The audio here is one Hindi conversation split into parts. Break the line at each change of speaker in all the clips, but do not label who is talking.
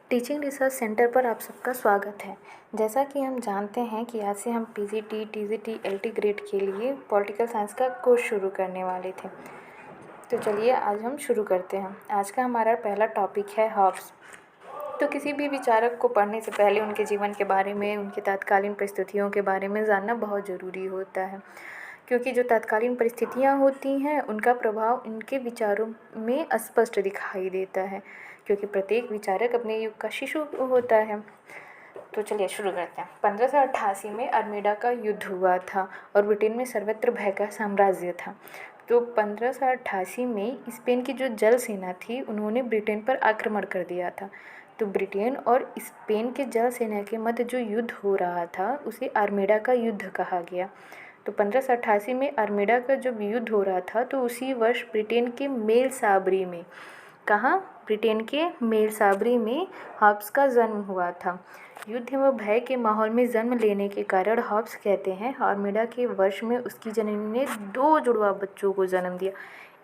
टीचिंग रिसर्च सेंटर पर आप सबका स्वागत है। जैसा कि हम जानते हैं कि आज से हम पीजीटी, टीजीटी, एलटी ग्रेड के लिए पॉलिटिकल साइंस का कोर्स शुरू करने वाले थे। तो चलिए आज हम शुरू करते हैं। आज का हमारा पहला टॉपिक है हॉब्स। तो किसी भी विचारक को पढ़ने से पहले उनके जीवन के बारे में, उनकी तत्कालीन परिस्थितियों के बारे में जानना बहुत ज़रूरी होता है, क्योंकि जो तत्कालीन परिस्थितियाँ होती हैं उनका प्रभाव उनके विचारों में स्पष्ट दिखाई देता है, क्योंकि प्रत्येक विचारक अपने युग का शिशु होता है। तो चलिए शुरू करते हैं। 1588 में अल्मेडा का युद्ध हुआ था और ब्रिटेन में सर्वत्र भय का साम्राज्य था। तो 1588 में स्पेन की जो जल सेना थी उन्होंने ब्रिटेन पर आक्रमण कर दिया था। तो ब्रिटेन और स्पेन के जल सेना के मध्य जो युद्ध हो रहा था उसे अल्मेडा का युद्ध कहा गया। तो 1588 में अल्मेडा का जब युद्ध हो रहा था तो उसी वर्ष ब्रिटेन के मेलसाबरी में, कहाँ, ब्रिटेन के मेलसाबरी में हॉब्स का जन्म हुआ था। युद्ध व भय के माहौल में जन्म लेने के कारण हॉब्स कहते हैं अल्मेडा के वर्ष में उसकी जननी ने 2 जुड़वा बच्चों को जन्म दिया,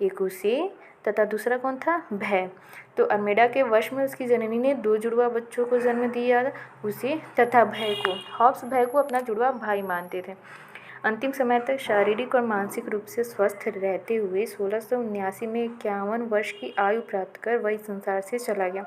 एक उसे तथा दूसरा कौन था, भय। तो अल्मेडा के वर्ष में उसकी जननी ने 2 जुड़वा बच्चों को जन्म दिया, उसे तथा भय को। हॉब्स भय को अपना जुड़वा भाई मानते थे। अंतिम समय तक शारीरिक और मानसिक रूप से स्वस्थ रहते हुए 1679 में 51 वर्ष की आयु प्राप्त कर वही संसार से चला गया।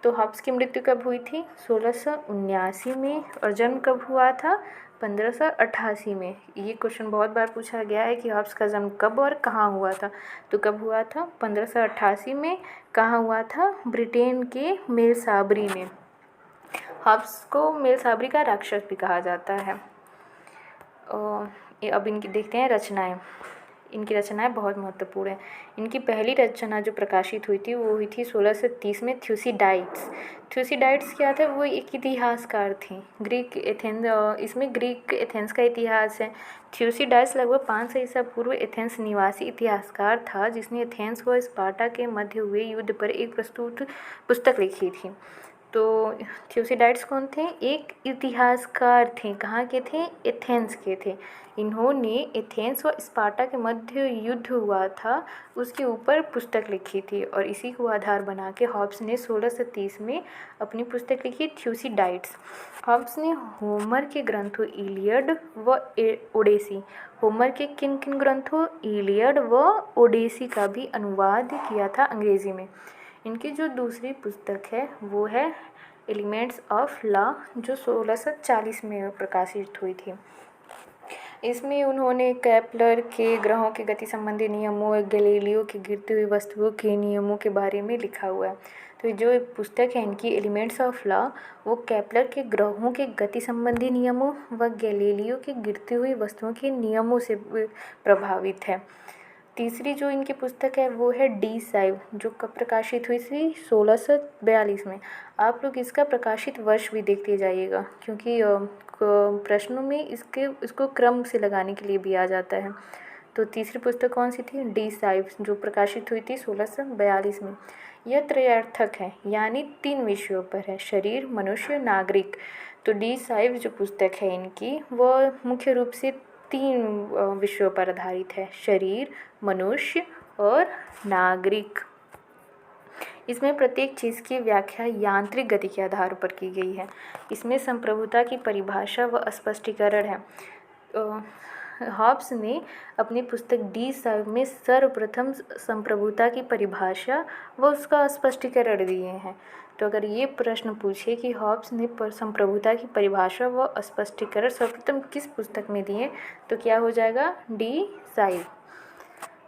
तो हॉब्स की मृत्यु कब हुई थी, 1679 में, और जन्म कब हुआ था, 1588 में। ये क्वेश्चन बहुत बार पूछा गया है कि हॉब्स का जन्म कब और कहाँ हुआ था। तो कब हुआ था, 1588 में। कहाँ हुआ था, ब्रिटेन के मेलसाबरी में। हॉब्स को मेलसाबरी का राक्षस भी कहा जाता है। अब इनकी देखते हैं रचनाएं। इनकी रचनाएं बहुत महत्वपूर्ण हैं। इनकी पहली रचना जो प्रकाशित हुई थी वो हुई थी 1630 में, थ्यूसिडाइड्स। थ्यूसिडाइड्स क्या था, वो एक इतिहासकार थी, ग्रीक एथेंस, इसमें ग्रीक एथेंस का इतिहास है। थ्यूसिडाइड्स लगभग 500 ईसा पूर्व एथेंस निवासी इतिहासकार था जिसने एथेंस व स्पार्टा के मध्य हुए युद्ध पर एक प्रस्तुत पुस्तक लिखी थी। तो थ्यूसिडाइड्स कौन थे, एक इतिहासकार थे। कहाँ के थे, एथेंस के थे। इन्होंने एथेंस व स्पार्टा के मध्य युद्ध हुआ था उसके ऊपर पुस्तक लिखी थी और इसी को आधार बना के हॉब्स ने 1630 में अपनी पुस्तक लिखी, थ्यूसिडाइड्स। हॉब्स ने होमर के ग्रंथों इलियड व ओडेसी, होमर के किन किन ग्रंथों, इलियड व ओडेसी का भी अनुवाद किया था अंग्रेजी में। इनकी जो दूसरी पुस्तक है वो है एलिमेंट्स ऑफ लॉ, जो 1640 में प्रकाशित हुई थी। इसमें उन्होंने केपलर के ग्रहों के गति संबंधी नियमों और गैलीलियो की गिरती हुई वस्तुओं के नियमों के बारे में लिखा हुआ है। तो जो पुस्तक है इनकी एलिमेंट्स ऑफ लॉ, वो केपलर के ग्रहों के गति संबंधी नियमों व गैलीलियो की गिरती हुई वस्तुओं के नियमों से प्रभावित है। तीसरी जो इनकी पुस्तक है वो है डी साइव, जो कब प्रकाशित हुई थी, 1642 में। आप लोग इसका प्रकाशित वर्ष भी देखते जाइएगा, क्योंकि प्रश्नों में इसको क्रम से लगाने के लिए भी आ जाता है। तो तीसरी पुस्तक कौन सी थी, डी साइव, जो प्रकाशित हुई थी 1642 में। यह त्रयार्थक है, यानी 3 विषयों पर है, शरीर, मनुष्य, नागरिक। तो डी साइव जो पुस्तक है इनकी, वह मुख्य रूप से 3 विषयों पर आधारित है, शरीर, मनुष्य और नागरिक। इसमें प्रत्येक चीज़ की व्याख्या यांत्रिक गति के आधार पर की गई है। इसमें संप्रभुता की परिभाषा व स्पष्टीकरण है। हॉब्स ने अपनी पुस्तक डी साइव में सर्वप्रथम संप्रभुता की परिभाषा व उसका स्पष्टीकरण दिए हैं। तो अगर ये प्रश्न पूछे कि हॉब्स ने संप्रभुता की परिभाषा व स्पष्टीकरण सर्वप्रथम किस पुस्तक में दिए, तो क्या हो जाएगा, डी साइव।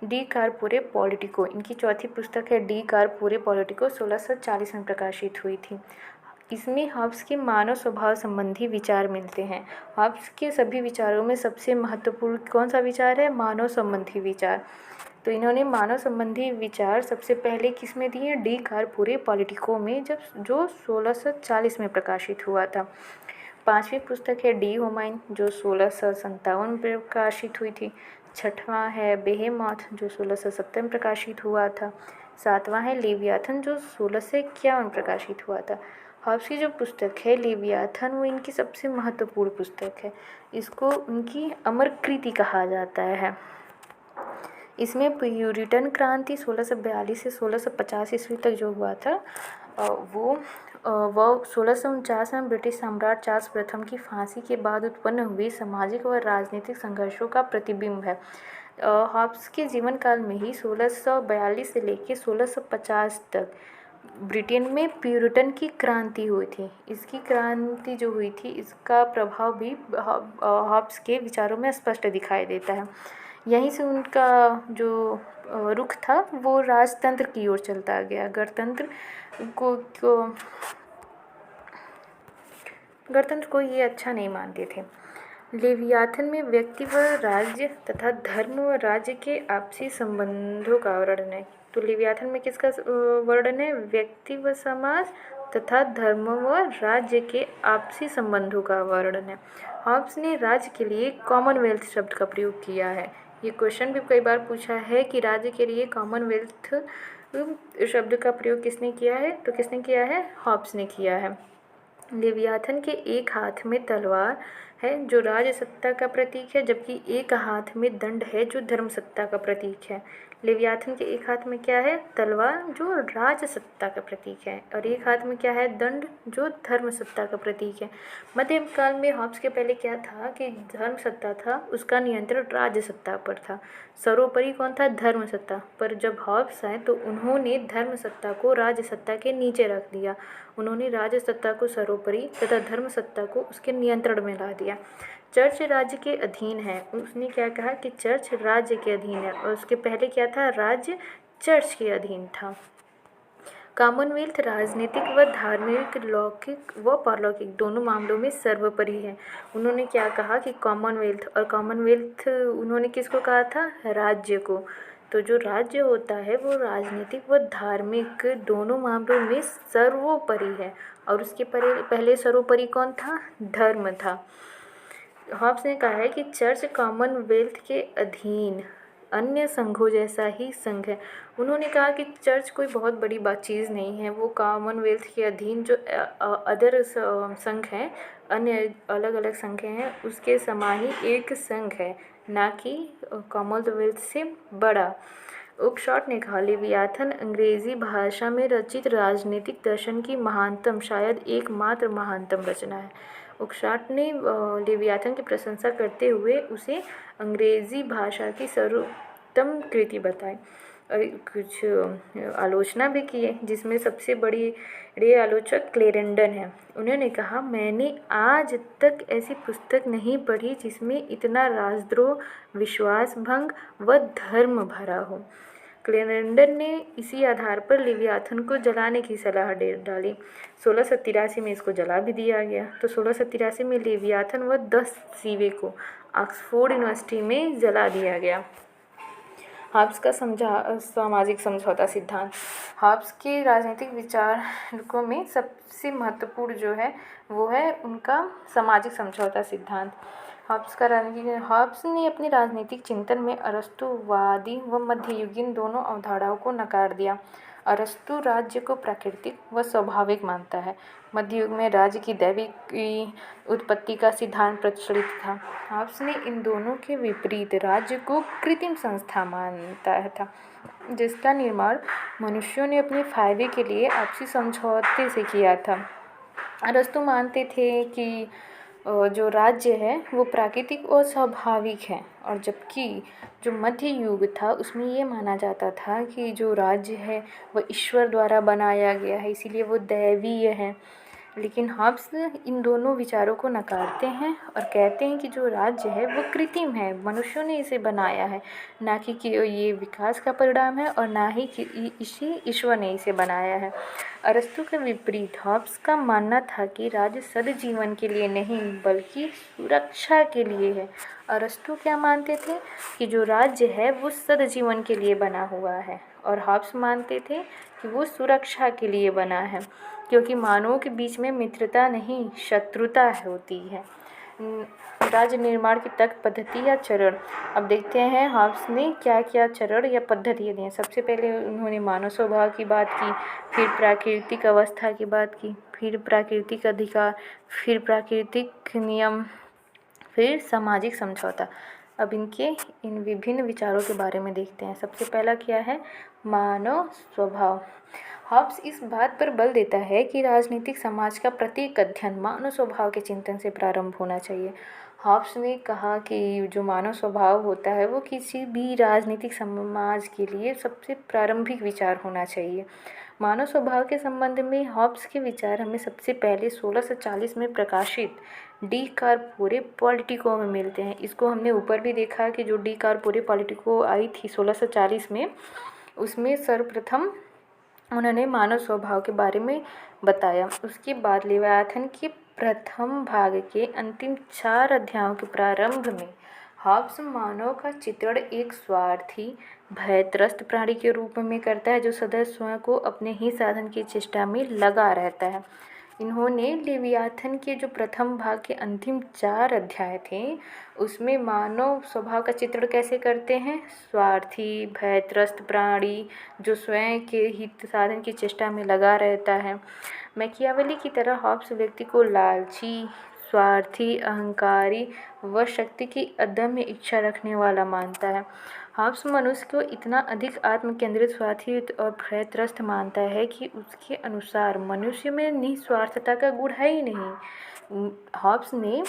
डी कार्पोरे पॉलिटिको, इनकी चौथी पुस्तक है डी कार्पोरे पॉलिटिको, 1640 में प्रकाशित हुई थी। इसमें हॉब्स के मानव स्वभाव संबंधी विचार मिलते हैं। हॉब्स के सभी विचारों में सबसे महत्वपूर्ण कौन सा विचार है, मानव संबंधी विचार। तो इन्होंने मानव संबंधी विचार सबसे पहले किस में दिए, डी कार्पोरे पॉलिटिको में, जो 1640 में प्रकाशित हुआ था। 5वीं पुस्तक है डी होमाइन, जो 1657 में प्रकाशित हुई थी। 6वां है बेहेमॉथ, जो 1670 में प्रकाशित हुआ था। 7वां है लेवियाथन, जो 1651 में प्रकाशित हुआ था। हॉब्स की जो पुस्तक है लेवियाथन, वो इनकी सबसे महत्वपूर्ण पुस्तक है। इसको उनकी अमर कृति कहा जाता है। इसमें प्यूरिटन क्रांति 1642 से 1650 ईस्वी तक जो हुआ था वो वह 1649 में ब्रिटिश सम्राट चार्ल्स प्रथम की फांसी के बाद उत्पन्न हुई सामाजिक व राजनीतिक संघर्षों का प्रतिबिंब है। हॉब्स के जीवन काल में ही 1642 से लेकर 1650 तक ब्रिटेन में प्यूरिटन की क्रांति हुई थी। इसकी क्रांति जो हुई थी, इसका प्रभाव भी हॉब्स के विचारों में स्पष्ट दिखाई देता है। यहीं से उनका जो रुख था वो राजतंत्र की ओर चलता गया। गणतंत्र को ये अच्छा नहीं मानते थे। लेवियाथन में व्यक्ति व राज्य तथा धर्म व राज्य के आपसी संबंधों का वर्णन है। तो लेवियाथन में किसका वर्णन है? व्यक्ति व समाज तथा धर्म व राज्य के आपसी संबंधों का वर्णन है। हॉब्स ने राज्य के लिए कॉमनवेल्थ शब्द का प्रयोग किया है। ये क्वेश्चन भी कई बार पूछा है कि राज्य के लिए कॉमनवेल्थ शब्द का प्रयोग किसने किया है? तो किसने किया है? हॉब्स ने किया है। लेवियाथन के एक हाथ में तलवार है जो राजसत्ता का प्रतीक है, जबकि एक हाथ में दंड है जो धर्मसत्ता का प्रतीक है। लेवियाथन के एक हाथ में क्या है? तलवार जो राजसत्ता का प्रतीक है, और एक हाथ में क्या है? दंड जो धर्मसत्ता का प्रतीक है। मध्यम काल में हॉब्स के पहले क्या था कि धर्मसत्ता था, उसका नियंत्रण राजसत्ता पर था। सर्वोपरि कौन था? धर्मसत्ता। पर जब हॉब्स आए तो उन्होंने धर्मसत्ता को राजसत्ता के नीचे रख दिया। उन्होंने राजसत्ता को सर्वोपरि तथा धर्मसत्ता को उसके नियंत्रण में ला दिया। चर्च राज्य के अधीन है। उसने क्या कहा कि चर्च राज्य के अधीन है, और उसके पहले क्या था? राज्य चर्च के अधीन था। कॉमनवेल्थ राजनीतिक व धार्मिक, लौकिक व पारलौकिक दोनों मामलों में सर्वोपरि है। उन्होंने क्या कहा कि कॉमनवेल्थ, और कॉमनवेल्थ उन्होंने किसको कहा था? राज्य को। तो जो राज्य होता है वो राजनीतिक व धार्मिक दोनों मामलों में सर्वोपरि है, और उसके पहले सर्वोपरि कौन था? धर्म था। हॉब्स ने कहा है कि चर्च कॉमनवेल्थ के अधीन अन्य संघों जैसा ही संघ है। उन्होंने कहा कि चर्च कोई बहुत बड़ी चीज़ नहीं है, वो कॉमनवेल्थ के अधीन जो अदर संघ हैं, अन्य अलग अलग संघ हैं, उसके समान ही एक संघ है, ना कि कॉमनवेल्थ से बड़ा। ओकशॉट ने कहा, लेवियाथन अंग्रेजी भाषा में रचित राजनीतिक दर्शन की महानतम, शायद एकमात्र महानतम रचना है। ओकशॉट ने लेवियाथन की प्रशंसा करते हुए उसे अंग्रेजी भाषा की सर्वोत्तम कृति बताई, और कुछ आलोचना भी की है, जिसमें सबसे बड़ी आलोचक क्लेरेंडन है। उन्होंने कहा, मैंने आज तक ऐसी पुस्तक नहीं पढ़ी जिसमें इतना राजद्रोह, विश्वासभंग व धर्म भरा हो। क्लेरेंडन ने इसी आधार पर लेवियाथन को जलाने की सलाह डाली। 1683 में इसको जला भी दिया गया। तो 1683 में लेवियाथन व 10 सीवे को ऑक्सफोर्ड यूनिवर्सिटी में जला दिया गया। हॉब्स का सामाजिक समझौता सिद्धांत। हॉब्स के राजनीतिक विचारकों में सबसे महत्वपूर्ण जो है वो है उनका सामाजिक समझौता सिद्धांत। हॉब्स ने अपने राजनीतिक चिंतन में अरस्तुवादी व मध्ययुगीन दोनों अवधारणाओं को नकार दिया। अरस्तु राज्य को प्राकृतिक व स्वाभाविक मानता है। मध्ययुग में राज्य की दैविक उत्पत्ति का सिद्धांत प्रचलित था। हॉब्स ने इन दोनों के विपरीत राज्य को कृत्रिम संस्था मानता था, जिसका निर्माण मनुष्यों ने अपने फायदे के लिए आपसी समझौते से किया था। अरस्तु मानते थे कि जो राज्य है वो प्राकृतिक और स्वाभाविक है, और जबकि जो मध्य युग था उसमें ये माना जाता था कि जो राज्य है वह ईश्वर द्वारा बनाया गया है, इसीलिए वो दैवीय है। लेकिन हॉब्स इन दोनों विचारों को नकारते हैं और कहते हैं कि जो राज्य है वो कृत्रिम है, मनुष्यों ने इसे बनाया है, ना कि ये विकास का परिणाम है, और ना ही कि इसी ईश्वर ने इसे बनाया है। अरस्तु के विपरीत हॉब्स का मानना था कि राज्य सद्जीवन के लिए नहीं बल्कि सुरक्षा के लिए है। अरस्तु क्या मानते थे कि जो राज्य है वो सद्जीवन के लिए बना हुआ है, और हॉब्स मानते थे कि वो सुरक्षा के लिए बना है, क्योंकि मानवों के बीच में मित्रता नहीं शत्रुता होती है। राज्य निर्माण की तक पद्धति या चरण। अब देखते हैं हॉब्स ने क्या क्या चरण या पद्धति दी हैं। सबसे पहले उन्होंने मानव स्वभाव की बात की, फिर प्राकृतिक अवस्था की बात की, फिर प्राकृतिक अधिकार, फिर प्राकृतिक नियम, फिर सामाजिक समझौता। अब इन विभिन्न विचारों के बारे में देखते हैं। सबसे पहला क्या है? मानव स्वभाव। हॉब्स इस बात पर बल देता है कि राजनीतिक समाज का प्रत्येक अध्ययन मानव स्वभाव के चिंतन से प्रारंभ होना चाहिए। हॉब्स ने कहा कि जो मानव स्वभाव होता है वो किसी भी राजनीतिक समाज के लिए सबसे प्रारंभिक विचार होना चाहिए। मानव स्वभाव के संबंध में हॉब्स के विचार हमें सबसे पहले 1640 में प्रकाशित डी कार्पोरे पॉलिटिको में मिलते हैं। इसको हमने ऊपर भी देखा कि जो डी कार्पोरे पॉलिटिको आई थी 1640 में, उसमें सर्वप्रथम उन्होंने मानव स्वभाव के बारे में बताया। उसके बाद लेवियाथन के प्रथम भाग के अंतिम 4 अध्यायों के प्रारंभ में हॉब्स मानव का चित्रण एक स्वार्थी, भयत्रस्त प्राणी के रूप में करता है जो सदा स्वयं को अपने ही साधन की चेष्टा में लगा रहता है। इन्होंने लेवियाथन के जो प्रथम भाग के अंतिम 4 अध्याय थे उसमें मानव स्वभाव का चित्रण कैसे करते हैं? स्वार्थी, भयत्रस्त प्राणी जो स्वयं के हित साधन की चेष्टा में लगा रहता है। मैकियावेली की तरह हॉब्स व्यक्ति को लालची, स्वार्थी, अहंकारी व शक्ति की अदम्य इच्छा रखने वाला मानता है। हॉब्स मनुष्य को इतना अधिक आत्मकेंद्रित, स्वार्थी और भयत्रस्त मानता है कि उसके अनुसार मनुष्य में निस्वार्थता का गुण है ही नहीं। हॉब्स ने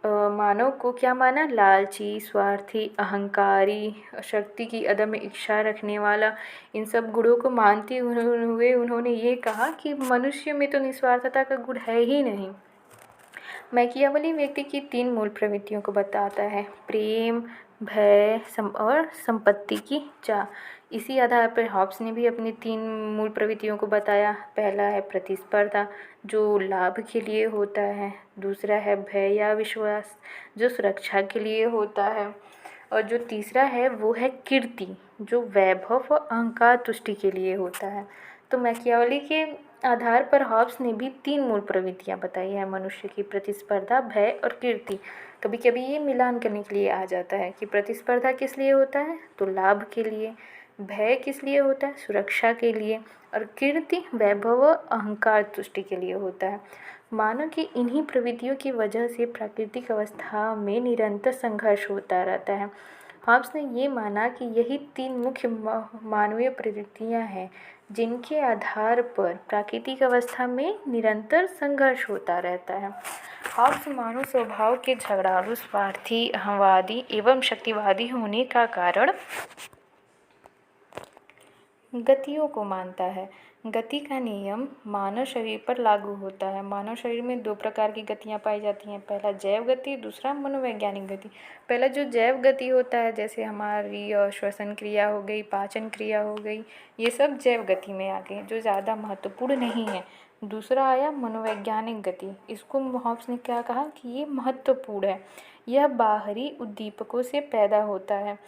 मानव को क्या माना? लालची, स्वार्थी, अहंकारी, शक्ति की अदम्य इच्छा रखने वाला। इन सब गुणों को मानते हुए उन्होंने ये कहा कि मनुष्य में तो निस्वार्थता का गुण है ही नहीं। मैकियावेली व्यक्ति की 3 मूल प्रवृत्तियों को बताता है: प्रेम, भय और संपत्ति की चाह। इसी आधार पर हॉब्स ने भी अपनी 3 मूल प्रवृत्तियों को बताया। पहला है प्रतिस्पर्धा, जो लाभ के लिए होता है। दूसरा है भय या विश्वास, जो सुरक्षा के लिए होता है। और जो तीसरा है वो है कीर्ति, जो वैभव व अहंकार तुष्टि के लिए होता है। तो मैकियावेली के आधार पर हॉब्स ने भी 3 मूल प्रवृत्तियाँ बताई हैं मनुष्य की: प्रतिस्पर्धा, भय और कीर्ति। कभी कभी ये मिलान करने के लिए आ जाता है कि प्रतिस्पर्धा किस लिए होता है? तो लाभ के लिए। भय किस लिए होता है? सुरक्षा के लिए। और कीर्ति, वैभव व अहंकार तुष्टि के लिए होता है। मानव की इन्हीं प्रवृत्तियों की वजह से प्राकृतिक अवस्था में निरंतर संघर्ष होता रहता है। हॉब्स ने ये माना कि यही 3 मुख्य मानवीय प्रवृत्तियाँ हैं जिनके आधार पर प्राकृतिक अवस्था में निरंतर संघर्ष होता रहता है। हॉब्स मानव स्वभाव के झगड़ालू, स्वार्थी, अहंवादी एवं शक्तिवादी होने का कारण गतियों को मानता है। गति का नियम मानव शरीर पर लागू होता है। मानव शरीर में 2 प्रकार की गतियाँ पाई जाती हैं। पहला जैव गति, दूसरा मनोवैज्ञानिक गति। पहला जो जैव गति होता है, जैसे हमारी श्वसन क्रिया हो गई, पाचन क्रिया हो गई, ये सब जैव गति में आ गए, जो ज़्यादा महत्वपूर्ण नहीं है। दूसरा आया मनोवैज्ञानिक गति। इसको हॉब्स ने क्या कहा कि ये महत्वपूर्ण है। यह बाहरी उद्दीपकों से पैदा होता है।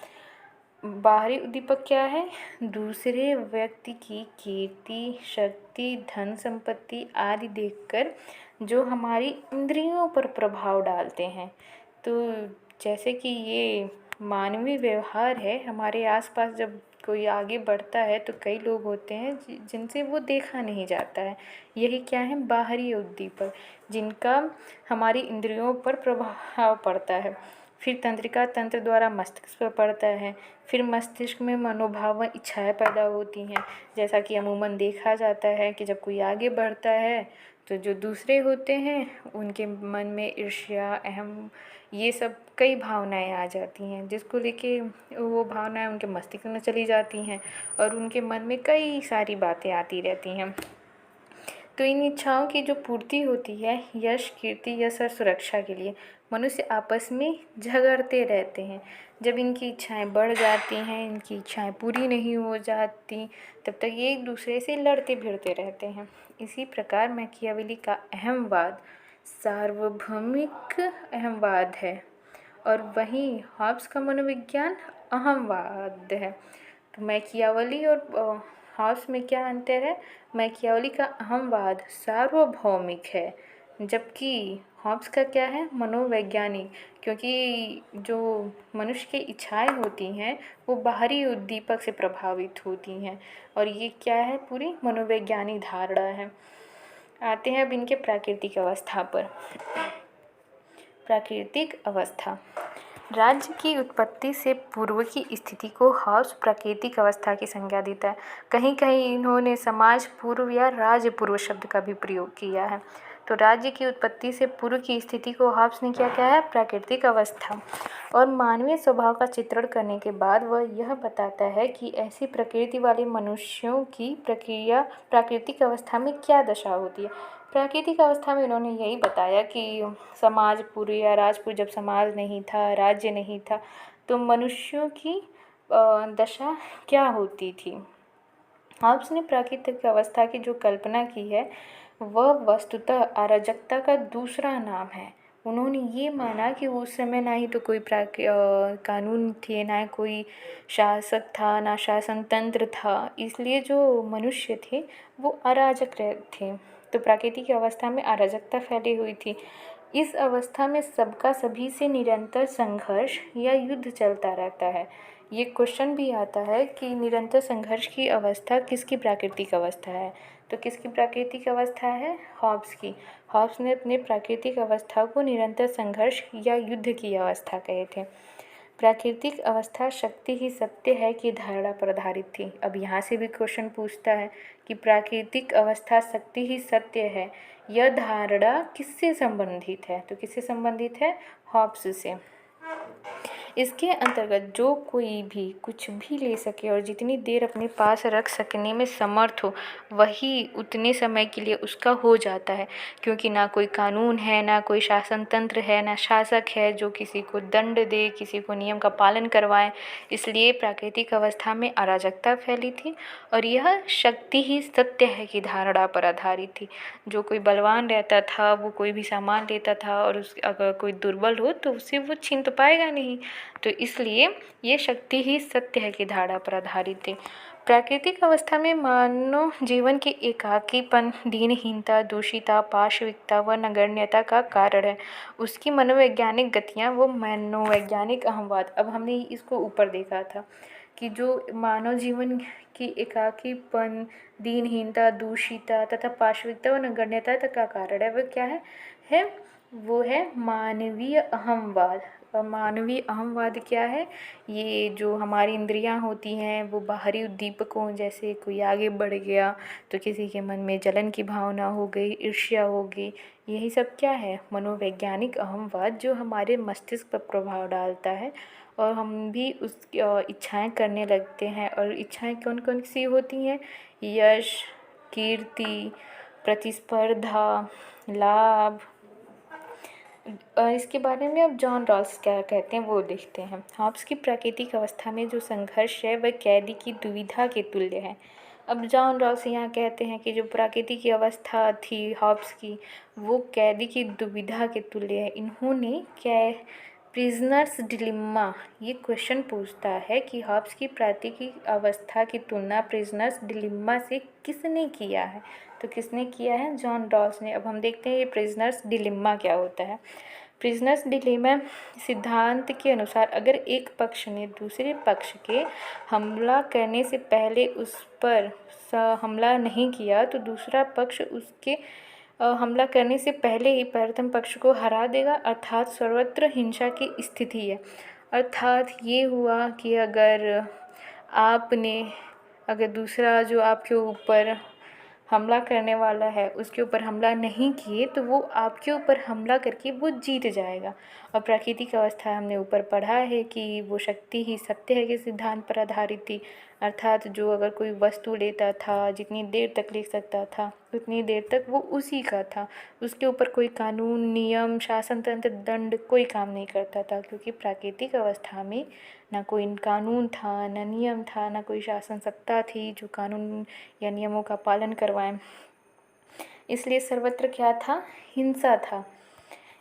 बाहरी उद्दीपक क्या है? दूसरे व्यक्ति की कीर्ति, शक्ति, धन संपत्ति आदि देखकर जो हमारी इंद्रियों पर प्रभाव डालते हैं। तो जैसे कि ये मानवीय व्यवहार है, हमारे आसपास जब कोई आगे बढ़ता है तो कई लोग होते हैं जिनसे वो देखा नहीं जाता है। यही क्या है? बाहरी उद्दीपक, जिनका हमारी इंद्रियों पर प्रभाव पड़ता है। फिर तंत्रिका तंत्र द्वारा मस्तिष्क पर पड़ता है। फिर मस्तिष्क में मनोभाव व इच्छाएँ पैदा होती हैं। जैसा कि अमूमन देखा जाता है कि जब कोई आगे बढ़ता है तो जो दूसरे होते हैं उनके मन में ईर्ष्या, अहम, ये सब कई भावनाएं आ जाती हैं, जिसको लेके वो भावनाएं उनके मस्तिष्क में चली जाती हैं और उनके मन में कई सारी बातें आती रहती हैं। तो इन इच्छाओं की जो पूर्ति होती है यश, कीर्ति, यश और सुरक्षा के लिए, मनुष्य आपस में झगड़ते रहते हैं। जब इनकी इच्छाएं बढ़ जाती हैं, इनकी इच्छाएं पूरी नहीं हो जाती, तब तक ये एक दूसरे से लड़ते भिड़ते रहते हैं। इसी प्रकार मैकियावेली का अहमवाद सार्वभौमिक अहमवाद है और वहीं हॉब्स का मनोविज्ञान अहमवाद है। तो मैकियावेली और हॉब्स में क्या अंतर है? मैकियावेली का अहमवाद सार्वभौमिक है, जबकि हॉब्स का क्या है? मनोवैज्ञानिक, क्योंकि जो मनुष्य की इच्छाएं होती हैं वो बाहरी उद्दीपक से प्रभावित होती हैं और ये क्या है? पूरी मनोवैज्ञानिक धारणा है। आते हैं अब इनके प्राकृतिक अवस्था पर। प्राकृतिक अवस्था, राज्य की उत्पत्ति से पूर्व की स्थिति को हॉब्स प्राकृतिक अवस्था की संज्ञा देता है। कहीं कहीं इन्होंने समाज पूर्व या राज्य पूर्व शब्द का भी प्रयोग किया है। तो राज्य की उत्पत्ति से पूर्व की स्थिति को हॉब्स ने क्या है, प्राकृतिक अवस्था। और मानवीय स्वभाव का चित्रण करने के बाद वह यह बताता है कि ऐसी प्रकृति वाले मनुष्यों की प्रक्रिया प्राकृतिक अवस्था में क्या दशा होती है। प्राकृतिक अवस्था में उन्होंने यही बताया कि समाजपुर या राजपुर, जब समाज नहीं था, राज्य नहीं था, तो मनुष्यों की दशा क्या होती थी। हॉब्स ने प्राकृतिक अवस्था की जो कल्पना की है वह वस्तुतः अराजकता का दूसरा नाम है। उन्होंने ये माना कि उस समय ना ही तो कोई कानून थे, ना कोई शासक था, ना शासन तंत्र था, इसलिए जो मनुष्य थे वो अराजक थे। तो प्राकृतिक अवस्था में अराजकता फैली हुई थी। इस अवस्था में सबका सभी से निरंतर संघर्ष या युद्ध चलता रहता है। ये क्वेश्चन भी आता है कि निरंतर संघर्ष की अवस्था किसकी प्राकृतिक अवस्था है। तो किसकी प्राकृतिक अवस्था है, हॉब्स की। हॉब्स ने अपने प्राकृतिक अवस्था को निरंतर संघर्ष या युद्ध की अवस्था कहे थे। प्राकृतिक अवस्था शक्ति ही सत्य है की धारणा पर आधारित थी। अब यहाँ से भी क्वेश्चन पूछता है कि प्राकृतिक अवस्था शक्ति ही सत्य है, यह धारणा किससे संबंधित है। तो किससे संबंधित है, हॉब्स से। इसके अंतर्गत जो कोई भी कुछ भी ले सके और जितनी देर अपने पास रख सकने में समर्थ हो वही उतने समय के लिए उसका हो जाता है, क्योंकि ना कोई कानून है, ना कोई शासन तंत्र है, ना शासक है जो किसी को दंड दे, किसी को नियम का पालन करवाए। इसलिए प्राकृतिक अवस्था में अराजकता फैली थी और यह शक्ति ही सत्य है की धारणा पर आधारित थी। जो कोई बलवान रहता था वो कोई भी सामान लेता था और अगर कोई दुर्बल हो तो उसे वो छीन तो पाएगा नहीं। तो इसलिए ये शक्ति ही सत्य है की धारणा पर आधारित थी। प्राकृतिक अवस्था में मानव जीवन के एकाकीपन, दीनहीनता, दूषिता, पाशविकता व नगण्यता का कारण है। उसकी मनोवैज्ञानिक गतियाँ, वो मनोवैज्ञानिक अहमवाद। अब हमने इसको ऊपर देखा था कि जो मानव जीवन की एकाकीपन, दीनहीनता, दूषिता तथा पाशविकता व नगण्यता का कारण है, वह क्या है वो है मानवीय अहमवाद। मानवीय अहमवाद क्या है, ये जो हमारी इंद्रियां होती हैं वो बाहरी उद्दीपकों, जैसे कोई आगे बढ़ गया तो किसी के मन में जलन की भावना हो गई, ईर्ष्या हो गई, यही सब क्या है, मनोवैज्ञानिक अहमवाद, जो हमारे मस्तिष्क पर प्रभाव डालता है और हम भी उस इच्छाएं करने लगते हैं। और इच्छाएं कौन कौन सी होती हैं, यश, कीर्ति, प्रतिस्पर्धा, लाभ। इसके बारे में अब जॉन रॉल्स क्या कहते हैं वो देखते हैं। हॉब्स की प्राकृतिक अवस्था में जो संघर्ष है वह कैदी की दुविधा के तुल्य है। अब जॉन रॉल्स यहाँ कहते हैं कि जो प्राकृतिक की अवस्था थी हॉब्स की, वो कैदी की दुविधा के तुल्य है। इन्होंने क्या प्रिजनर्स डिलिम्मा, ये क्वेश्चन पूछता है कि हॉब्स की प्राकृतिक अवस्था की तुलना प्रिजनर्स डिलिम्मा से किसने किया है। तो किसने किया है, जॉन रॉल्स ने। अब हम देखते हैं ये प्रिजनर्स डिलिम्मा क्या होता है। प्रिजनर्स डिलेमा सिद्धांत के अनुसार अगर एक पक्ष ने दूसरे पक्ष के हमला करने से पहले उस पर हमला नहीं किया तो दूसरा पक्ष उसके हमला करने से पहले ही प्रथम पक्ष को हरा देगा, अर्थात सर्वत्र हिंसा की स्थिति है। अर्थात ये हुआ कि अगर दूसरा जो आपके ऊपर हमला करने वाला है उसके ऊपर हमला नहीं किए तो वो आपके ऊपर हमला करके वो जीत जाएगा। और प्राकृतिक अवस्था हमने ऊपर पढ़ा है कि वो शक्ति ही सत्य है के सिद्धांत पर आधारित थी। अर्थात जो अगर कोई वस्तु लेता था, जितनी देर तक ले सकता था उतनी देर तक वो उसी का था, उसके ऊपर कोई कानून, नियम, शासन तंत्र, दंड कोई काम नहीं करता था, क्योंकि प्राकृतिक अवस्था में ना कोई कानून था, ना नियम था, ना कोई शासन सत्ता थी जो कानून या नियमों का पालन करवाएं। इसलिए सर्वत्र क्या था, हिंसा था।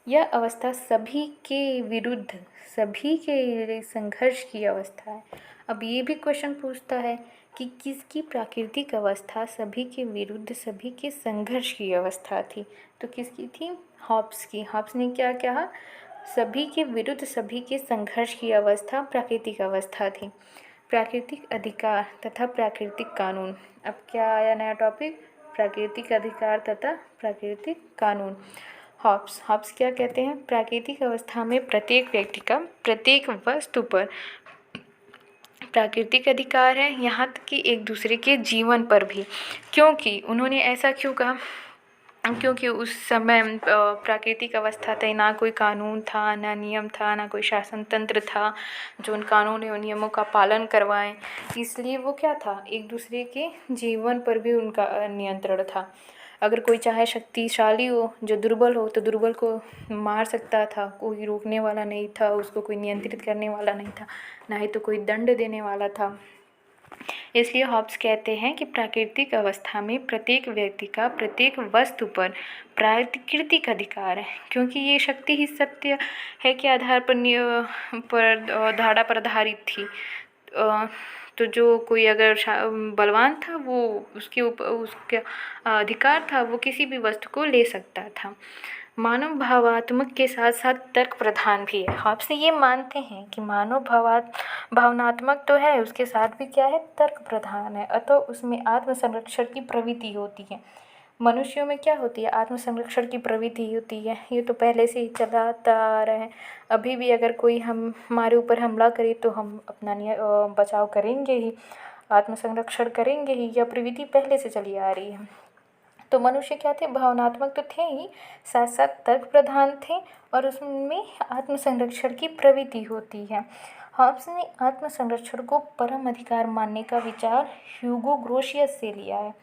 यह अवस्था सभी के विरुद्ध, सभी के संघर्ष की अवस्था है। अब ये भी क्वेश्चन पूछता है कि किसकी प्राकृतिक अवस्था सभी के विरुद्ध, सभी के संघर्ष की अवस्था थी। तो किसकी थी, हॉब्स की। हॉब्स ने क्या कहा, सभी के विरुद्ध, सभी के संघर्ष की अवस्था प्राकृतिक अवस्था थी। प्राकृतिक अधिकार तथा प्राकृतिक कानून। अब क्या आया नया टॉपिक, प्राकृतिक अधिकार तथा प्राकृतिक कानून। हॉब्स क्या कहते हैं? प्राकृतिक अवस्था में प्रत्येक व्यक्ति का प्रत्येक वस्तु पर प्राकृतिक अधिकार है, यहाँ तक कि एक दूसरे के जीवन पर भी। क्योंकि उन्होंने ऐसा क्यों कहा? क्योंकि उस समय प्राकृतिक अवस्था थी, ना कोई कानून था, ना नियम था, ना कोई शासन तंत्र था जो उन कानून और नियमों का पालन करवाएं। इसलिए वो क्या था, एक दूसरे के जीवन पर भी उनका नियंत्रण था। अगर कोई चाहे शक्तिशाली हो, जो दुर्बल हो, तो दुर्बल को मार सकता था, कोई रोकने वाला नहीं था, उसको कोई नियंत्रित करने वाला नहीं था, ना ही तो कोई दंड देने वाला था। इसलिए हॉब्स कहते हैं कि प्राकृतिक अवस्था में प्रत्येक व्यक्ति का प्रत्येक वस्तु पर प्राकृतिक अधिकार है, क्योंकि ये शक्ति ही सत्य है के आधार पर धारणा पर आधारित थी। तो जो कोई अगर बलवान था, वो उसका अधिकार था, वो किसी भी वस्तु को ले सकता था। मानव भावात्मक के साथ साथ तर्क प्रधान भी है। हॉब्स ये मानते हैं कि मानव भावनात्मक तो है, उसके साथ भी क्या है, तर्क प्रधान है, अतः उसमें आत्मसंरक्षण की प्रवृत्ति होती है। मनुष्यों में क्या होती है? आत्मसंरक्षण की प्रवृत्ति होती है। ये तो पहले से ही चलाता आ रहा है। अभी भी अगर कोई हमारे ऊपर हमला करे तो हम अपना बचाव करेंगे ही, आत्मसंरक्षण करेंगे ही, यह प्रवृत्ति पहले से चली आ रही है। तो मनुष्य क्या थे? भावनात्मक तो थे ही, साथ साथ तर्क प्रधान थे, और उसमें आत्मसंरक्षण की प्रवृत्ति होती है। हॉब्स ने आत्मसंरक्षण को परम अधिकार मानने का विचार ह्यूगो ग्रोशियस से लिया है।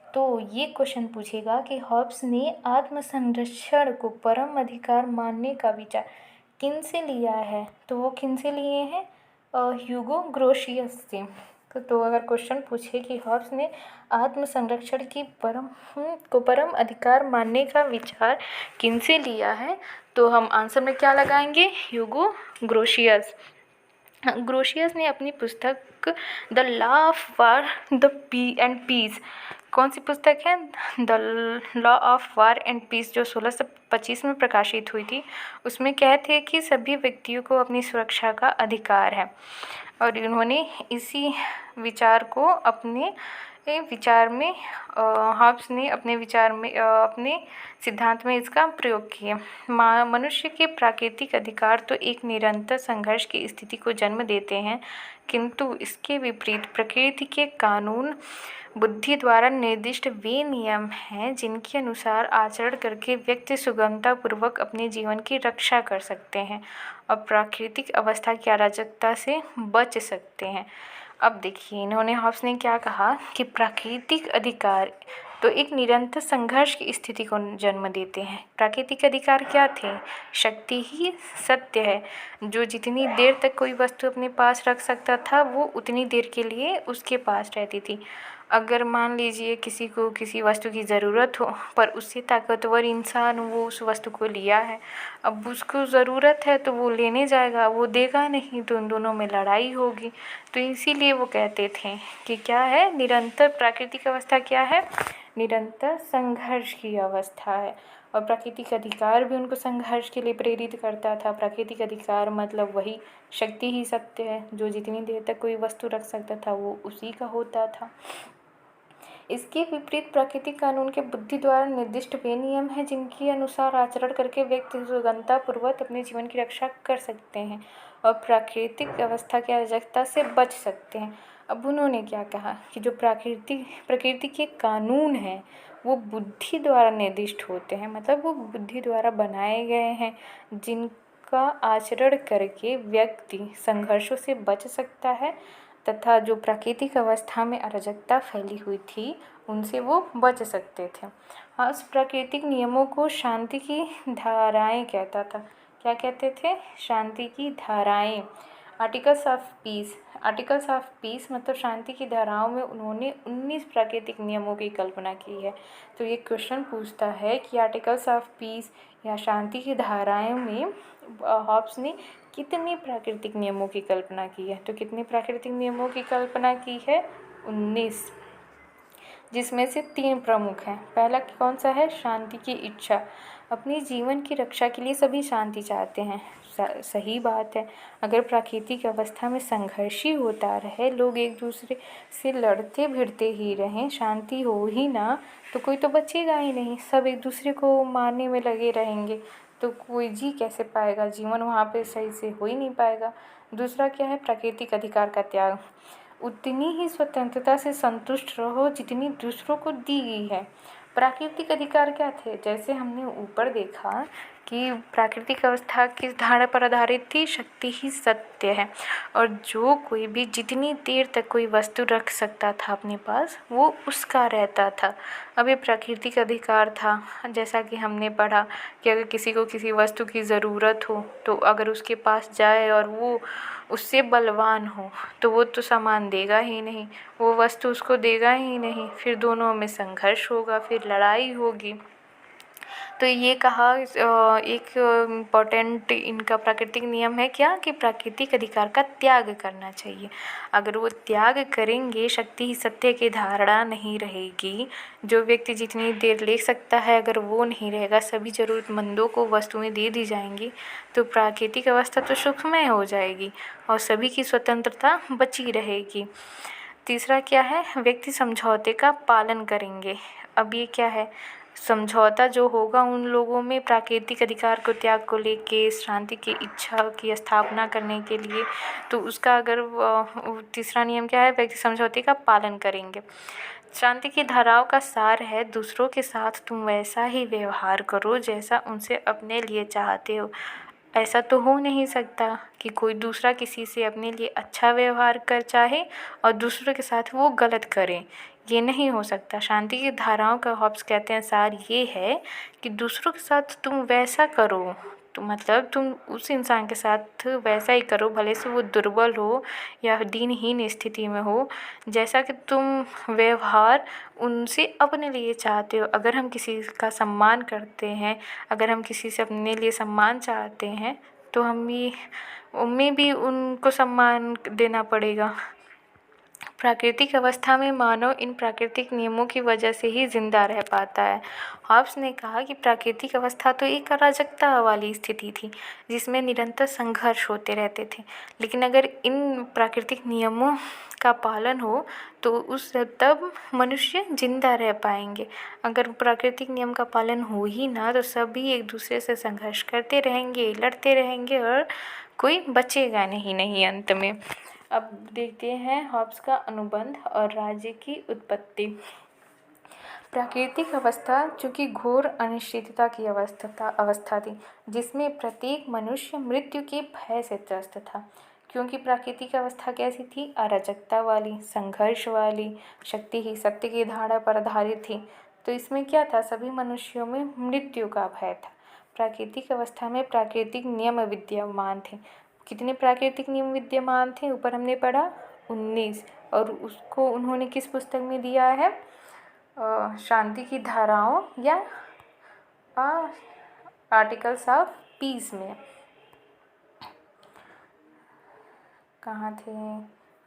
तो ये क्वेश्चन पूछेगा कि हॉब्स ने आत्मसंरक्षण को परम अधिकार मानने का विचार किन से लिया है? तो वो किन से लिए हैं? ह्यूगो ग्रोशियस से। तो अगर क्वेश्चन पूछे कि हॉब्स ने आत्मसंरक्षण की परम अधिकार मानने का विचार किन से लिया है, तो हम आंसर में क्या लगाएंगे? ह्यूगो ग्रोशियस। ग्रोशियस ने अपनी पुस्तक the law of war and peace, कौन सी पुस्तक है? The law of war and peace, जो 1625 में प्रकाशित हुई थी, उसमें कहते हैं कि सभी व्यक्तियों को अपनी सुरक्षा का अधिकार है। और उन्होंने इसी विचार को अपने विचार में हॉब्स ने अपने विचार में अपने सिद्धांत में इसका प्रयोग किया। मनुष्य के प्राकृतिक अधिकार तो एक निरंतर संघर्ष की स्थिति को जन्म देते हैं, किंतु इसके विपरीत प्रकृति के कानून बुद्धि द्वारा निर्दिष्ट वे नियम हैं जिनके अनुसार आचरण करके व्यक्ति सुगमतापूर्वक अपने जीवन की रक्षा कर सकते हैं और प्राकृतिक अवस्था की अराजकता से बच सकते हैं। अब देखिए, इन्होंने हॉब्स ने क्या कहा कि प्राकृतिक अधिकार तो एक निरंतर संघर्ष की स्थिति को जन्म देते हैं। प्राकृतिक अधिकार क्या थे? शक्ति ही सत्य है। जो जितनी देर तक कोई वस्तु अपने पास रख सकता था, वो उतनी देर के लिए उसके पास रहती थी। अगर मान लीजिए किसी को किसी वस्तु की ज़रूरत हो, पर उससे ताकतवर इंसान वो उस वस्तु को लिया है, अब उसको ज़रूरत है तो वो लेने जाएगा, वो देगा नहीं तो उन दोनों में लड़ाई होगी। तो इसीलिए वो कहते थे कि क्या है, निरंतर प्राकृतिक अवस्था क्या है? निरंतर संघर्ष की अवस्था है। और प्राकृतिक अधिकार भी उनको संघर्ष के लिए प्रेरित करता था। प्राकृतिक अधिकार मतलब वही शक्ति ही सत्य है, जो जितनी देर तक कोई वस्तु रख सकता था वो उसी का होता था। इसके विपरीत प्राकृतिक कानून के बुद्धि द्वारा निर्दिष्ट वे नियम हैं जिनके अनुसार आचरण करके व्यक्ति सुगमतापूर्वक अपने जीवन की रक्षा कर सकते हैं और प्राकृतिक अवस्था की अराजकता से बच सकते हैं। अब उन्होंने क्या कहा कि जो प्रकृति के कानून हैं वो बुद्धि द्वारा निर्दिष्ट होते हैं, मतलब वो बुद्धि द्वारा बनाए गए हैं जिनका आचरण करके व्यक्ति संघर्षों से बच सकता है तथा जो प्राकृतिक अवस्था में अराजकता फैली हुई थी उनसे वो बच सकते थे। हाँ, उस प्राकृतिक नियमों को शांति की धाराएं कहता था। क्या कहते थे? शांति की धाराएं, आर्टिकल्स ऑफ पीस मतलब शांति की धाराओं में उन्होंने 19 प्राकृतिक नियमों की कल्पना की है। तो ये क्वेश्चन पूछता है कि आर्टिकल्स ऑफ पीस या शांति की धाराएं में हॉब्स ने कितने प्राकृतिक नियमों की कल्पना की है? तो कितने प्राकृतिक नियमों की कल्पना की है? 19, जिसमें से 3 प्रमुख हैं। पहला कौन सा है? शांति की इच्छा। अपने जीवन की रक्षा के लिए सभी शांति चाहते हैं, सही बात है। अगर प्राकृतिक अवस्था में संघर्ष ही होता रहे, लोग एक दूसरे से लड़ते भिड़ते ही रहें, शांति हो ही ना, तो कोई तो बचेगा ही नहीं। सब एक दूसरे को मारने में लगे रहेंगे तो कोई जी कैसे पाएगा, जीवन वहाँ पे सही से हो ही नहीं पाएगा। दूसरा क्या है, प्राकृतिक अधिकार का त्याग। उतनी ही स्वतंत्रता से संतुष्ट रहो जितनी दूसरों को दी गई है। प्राकृतिक अधिकार क्या थे, जैसे हमने ऊपर देखा कि प्राकृतिक अवस्था किस धारा पर आधारित थी, शक्ति ही सत्य है। और जो कोई भी जितनी देर तक कोई वस्तु रख सकता था अपने पास, वो उसका रहता था। अब ये प्राकृतिक अधिकार था, जैसा कि हमने पढ़ा कि अगर किसी को किसी वस्तु की ज़रूरत हो तो अगर उसके पास जाए और वो उससे बलवान हो तो वो तो सामान देगा ही नहीं, वो वस्तु उसको देगा ही नहीं, फिर दोनों में संघर्ष होगा, फिर लड़ाई होगी। तो ये कहा एक इम्पॉर्टेंट इनका प्राकृतिक नियम है क्या, कि प्राकृतिक अधिकार का त्याग करना चाहिए। अगर वो त्याग करेंगे, शक्ति ही सत्य की धारणा नहीं रहेगी। जो व्यक्ति जितनी देर ले सकता है अगर वो नहीं रहेगा, सभी ज़रूरतमंदों को वस्तुएं दे दी जाएंगी, तो प्राकृतिक अवस्था तो सुखमय हो जाएगी और सभी की स्वतंत्रता बची रहेगी। तीसरा क्या है, व्यक्ति समझौते का पालन करेंगे। अब ये क्या है, समझौता जो होगा उन लोगों में प्राकृतिक अधिकार को त्याग को लेके शांति की इच्छा की स्थापना करने के लिए, तो उसका अगर तीसरा नियम क्या है, व्यक्ति समझौते का पालन करेंगे। शांति की धाराओं का सार है, दूसरों के साथ तुम वैसा ही व्यवहार करो जैसा उनसे अपने लिए चाहते हो। ऐसा तो हो नहीं सकता कि कोई दूसरा किसी से अपने लिए अच्छा व्यवहार कर चाहे और दूसरों के साथ वो गलत करे, ये नहीं हो सकता। शांति की धाराओं का हॉब्स कहते हैं सार ये है कि दूसरों के साथ तुम वैसा करो, तो मतलब तुम उस इंसान के साथ वैसा ही करो, भले से वो दुर्बल हो या दीनहीन स्थिति में हो, जैसा कि तुम व्यवहार उनसे अपने लिए चाहते हो। अगर हम किसी का सम्मान करते हैं, अगर हम किसी से अपने लिए सम्मान चाहते हैं, तो हमें भी उनको सम्मान देना पड़ेगा। प्राकृतिक अवस्था में मानव इन प्राकृतिक नियमों की वजह से ही जिंदा रह पाता है। हॉब्स ने कहा कि प्राकृतिक अवस्था तो एक अराजकता वाली स्थिति थी जिसमें निरंतर संघर्ष होते रहते थे, लेकिन अगर इन प्राकृतिक नियमों का पालन हो तो तब मनुष्य जिंदा रह पाएंगे। अगर प्राकृतिक नियम का पालन हो ही ना तो सभी एक दूसरे से संघर्ष करते रहेंगे, लड़ते रहेंगे और कोई बचेगा नहीं अंत में। अब देखते हैं हॉब्स का अनुबंध और राज्य की उत्पत्ति। प्राकृतिक अवस्था चूँकि घोर अनिश्चितता की अवस्था थी जिसमें प्रत्येक मनुष्य मृत्यु के भय से त्रस्त था। क्योंकि प्राकृतिक अवस्था कैसी थी, अराजकता वाली, संघर्ष वाली, शक्ति ही सत्य की धारणा पर आधारित थी, तो इसमें क्या था, सभी मनुष्यों में मृत्यु का भय था। प्राकृतिक अवस्था में प्राकृतिक नियम विद्यमान थे। कितने प्राकृतिक नियम विद्यमान थे, ऊपर हमने पढ़ा 19, और उसको उन्होंने किस पुस्तक में दिया है, शांति की धाराओं या आर्टिकल्स ऑफ पीस में। कहाँ थे,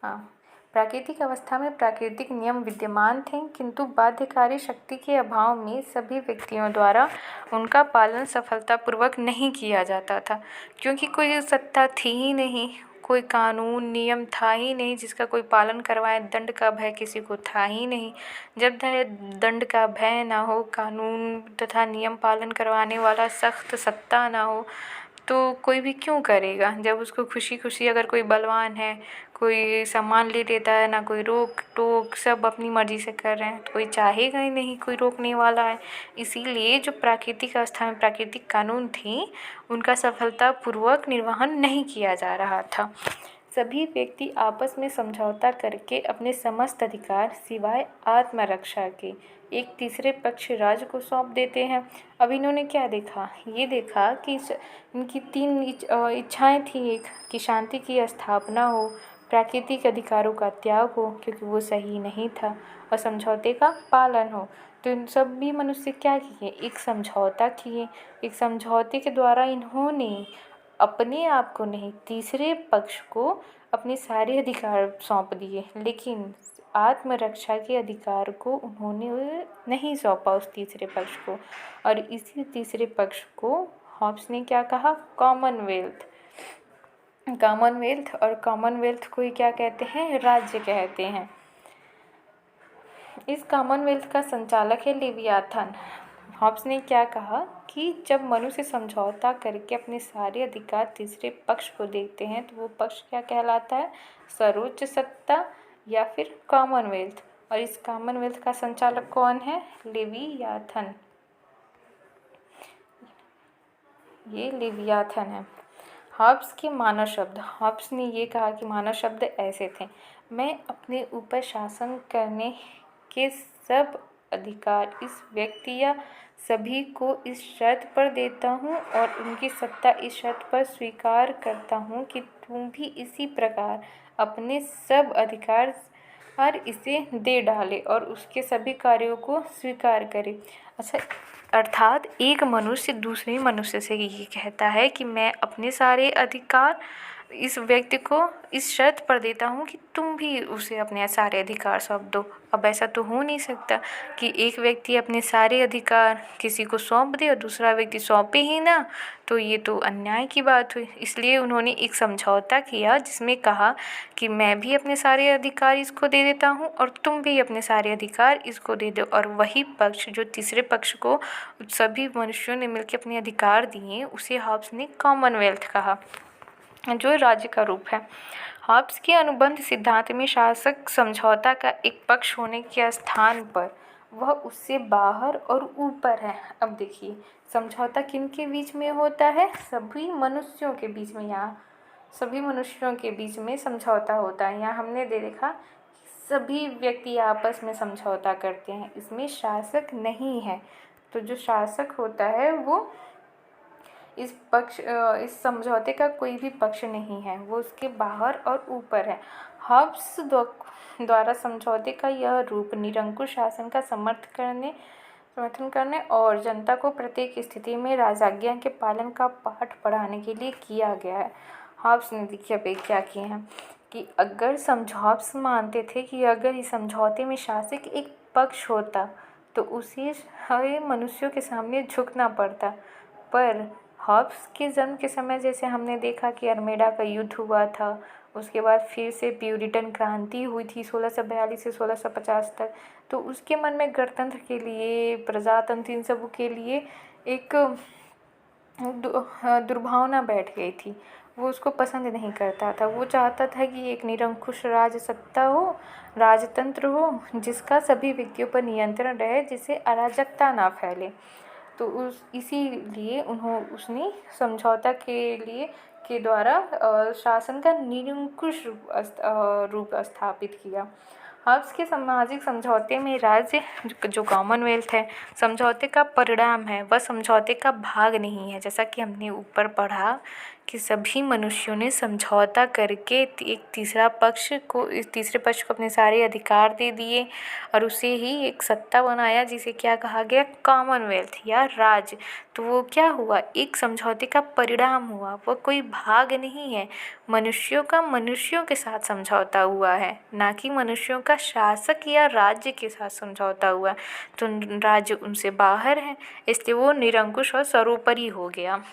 हाँ, प्राकृतिक अवस्था में प्राकृतिक नियम विद्यमान थे, किंतु बाध्यकारी शक्ति के अभाव में सभी व्यक्तियों द्वारा उनका पालन सफलतापूर्वक नहीं किया जाता था, क्योंकि कोई सत्ता थी ही नहीं, कोई कानून नियम था ही नहीं जिसका कोई पालन करवाए, दंड का भय किसी को था ही नहीं। जब दंड का भय ना हो, कानून तथा नियम पालन करवाने वाला सख्त सत्ता ना हो, तो कोई भी क्यों करेगा। जब उसको खुशी खुशी अगर कोई बलवान है, कोई सामान ले लेता है, ना कोई रोक टोक, सब अपनी मर्जी से कर रहे हैं, तो कोई चाहेगा ही नहीं, कोई रोकने वाला है। इसीलिए जो प्राकृतिक अवस्था में प्राकृतिक कानून थे उनका सफलतापूर्वक निर्वहन नहीं किया जा रहा था। सभी व्यक्ति आपस में समझौता करके अपने समस्त अधिकार सिवाय आत्मरक्षा के एक तीसरे पक्ष राज्य को सौंप देते हैं। अब इन्होंने क्या देखा, ये देखा कि इनकी 3 इच्छाएं थी। एक कि शांति की स्थापना हो, प्राकृतिक अधिकारों का त्याग हो क्योंकि वो सही नहीं था, और समझौते का पालन हो। तो इन सभी मनुष्य क्या किए, एक समझौता किए। एक समझौते के द्वारा इन्होंने अपने आप को नहीं, तीसरे पक्ष को अपने सारे अधिकार सौंप दिए, लेकिन आत्मरक्षा के अधिकार को उन्होंने नहीं सौंपा उस तीसरे पक्ष को। और इसी तीसरे पक्ष को हॉब्स ने क्या कहा, कॉमनवेल्थ, कॉमनवेल्थ, और कॉमनवेल्थ को ही क्या कहते हैं, राज्य कहते हैं। इस कॉमनवेल्थ का संचालक है लेवियाथन। हॉब्स ने क्या कहा कि जब मनुष्य समझौता करके अपने सारे अधिकार तीसरे पक्ष को देखते हैं तो वो पक्ष क्या कहलाता है, सर्वोच्च सत्ता या फिर कॉमनवेल्थ। और इस कॉमनवेल्थ का संचालक कौन है, लेवियाथन। ये लेवियाथन है। हॉब्स के मानव शब्द। हॉब्स ने ये कहा कि मानव शब्द ऐसे थे, मैं अपने ऊपर शासन करने के सब अधिकार इस व्यक्ति या सभी को इस शर्त पर देता हूँ और उनकी सत्ता इस शर्त पर स्वीकार करता हूँ कि तुम भी इसी प्रकार अपने सब अधिकार और इसे दे डाले और उसके सभी कार्यों को स्वीकार करे। अच्छा, अर्थात एक मनुष्य दूसरे मनुष्य से ये कहता है कि मैं अपने सारे अधिकार इस व्यक्ति को इस शर्त पर देता हूँ कि तुम भी उसे अपने सारे अधिकार सौंप दो। अब ऐसा तो हो नहीं सकता कि एक व्यक्ति अपने सारे अधिकार किसी को सौंप दे और दूसरा व्यक्ति सौंपे ही ना, तो ये तो अन्याय की बात हुई। इसलिए उन्होंने एक समझौता किया जिसमें कहा कि मैं भी अपने सारे अधिकार इसको दे देता हूँ और तुम भी अपने सारे अधिकार इसको दे दो। और वही पक्ष जो तीसरे पक्ष को सभी मनुष्यों ने मिलकर अपने अधिकार दिए उसे हॉब्स ने कॉमनवेल्थ कहा, जो राज्य का रूप है। हॉब्स के अनुबंध सिद्धांत में शासक समझौता का एक पक्ष होने के स्थान पर वह उससे बाहर और ऊपर है। अब देखिए, समझौता किन के बीच में होता है, सभी मनुष्यों के बीच में। यहाँ सभी मनुष्यों के बीच में समझौता होता है। यहाँ हमने देखा कि सभी व्यक्ति आपस में समझौता करते हैं, इसमें शासक नहीं है। तो जो शासक होता है वो इस समझौते का कोई भी पक्ष नहीं है, वो उसके बाहर और ऊपर है। हॉब्स द्वारा समझौते का यह रूप निरंकुश शासन का समर्थन करने और जनता को प्रत्येक स्थिति में राजाज्ञा के पालन का पाठ पढ़ाने के लिए किया गया है। हॉब्स ने देखिए अब क्या किए हैं कि हॉब्स मानते थे कि अगर इस समझौते में शासक एक पक्ष होता तो उसे हर मनुष्यों के सामने झुकना पड़ता। पर हॉब्स के जन्म के समय जैसे हमने देखा कि अल्मेडा का युद्ध हुआ था, उसके बाद फिर से प्यूरिटन क्रांति हुई थी 1642 से 1650 तक, तो उसके मन में गणतंत्र के लिए, प्रजातंत्र, इन सब के लिए एक दुर्भावना बैठ गई थी। वो उसको पसंद नहीं करता था। वो चाहता था कि एक निरंकुश राज सत्ता हो, राजतंत्र हो जिसका सभी व्यक्तियों पर नियंत्रण रहे, जिससे अराजकता ना फैले। तो इसीलिए उसने समझौता के द्वारा शासन का निरंकुश रूप स्थापित किया। हॉब्स के सामाजिक समझौते में राज्य जो कॉमनवेल्थ है समझौते का परिणाम है, वह समझौते का भाग नहीं है। जैसा कि हमने ऊपर पढ़ा कि सभी मनुष्यों ने समझौता करके इस तीसरे पक्ष को अपने सारे अधिकार दे दिए और उसे ही एक सत्ता बनाया जिसे क्या कहा गया, कॉमनवेल्थ या राज्य। तो वो क्या हुआ, एक समझौते का परिणाम हुआ, वो कोई भाग नहीं है। मनुष्यों के साथ समझौता हुआ है, ना कि मनुष्यों का शासक या राज्य के साथ समझौता हुआ। तो राज्य उनसे बाहर है, इसलिए वो निरंकुश और सर्वोपरि हो गया।